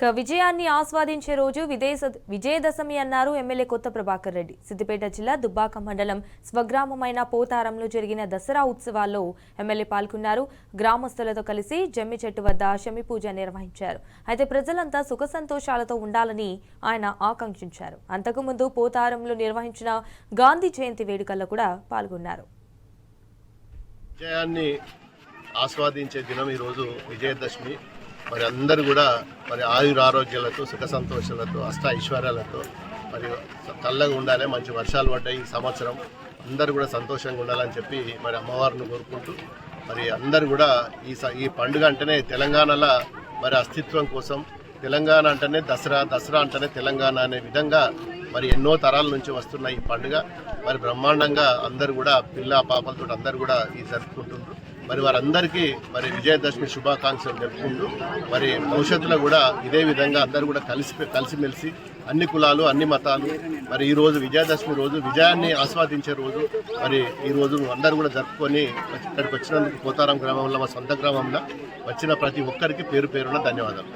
విజయాన్ని ఆస్వాదించే రోజు విజయదశమి అన్నారు ఎమ్మెల్యే కొత్త ప్రభాకర్ రెడ్డి. సిద్దిపేట జిల్లా దుబ్బాక మండలం స్వగ్రామమైన పోతారంలో జరిగిన దసరా ఉత్సవాల్లో ఎమ్మెల్యే పాల్గొన్నారు. గ్రామస్తులతో కలిసి జమ్మి చెట్టు వద్ద శమి పూజ నిర్వహించారు. అయితే ప్రజలంతా సుఖ సంతోషాలతో ఉండాలని ఆయన ఆకాంక్షించారు. అంతకుముందు పోతారంలో నిర్వహించిన గాంధీ జయంతి వేడుకల్లో కూడా పాల్గొన్నారు. విజయాన్ని ఆస్వాదించే దినం ఈరోజు విజయదశమి. మరి అందరూ కూడా మరి ఆయురారోగ్యాలతో సుఖ సంతోషాలతో అష్ట ఐశ్వర్యాలతో మరి చల్లగా ఉండాలి. మంచి వర్షాలు పడ్డాయి ఈ సంవత్సరం. అందరూ కూడా సంతోషంగా ఉండాలని చెప్పి మరి అమ్మవారిని కోరుకుంటూ మరి అందరూ కూడా ఈ పండుగ అంటేనే తెలంగాణలో మరి అస్తిత్వం కోసం, తెలంగాణ అంటేనే దసరా, దసరా అంటేనే తెలంగాణ అనే విధంగా మరి ఎన్నో తరాల నుంచి వస్తున్న ఈ పండుగ మరి బ్రహ్మాండంగా అందరూ కూడా పిల్ల పాపలతో అందరూ కూడా ఈ జరుపుకుంటుండ్రు. మరి వారందరికీ మరి విజయదశమి శుభాకాంక్షలు జరుపుకుంటూ మరి భవిష్యత్తులో కూడా ఇదే విధంగా అందరూ కూడా కలిసిమెలిసి అన్ని కులాలు అన్ని మతాలు మరి ఈ రోజు విజయదశమి రోజు విజయాన్ని ఆస్వాదించే రోజు మరి ఈ రోజు అందరూ కూడా జరుపుకొని ఇక్కడికి వచ్చినందుకు పోతారం గ్రామంలో మా సొంత గ్రామంలో వచ్చిన ప్రతి ఒక్కరికి పేరు పేరున ధన్యవాదాలు.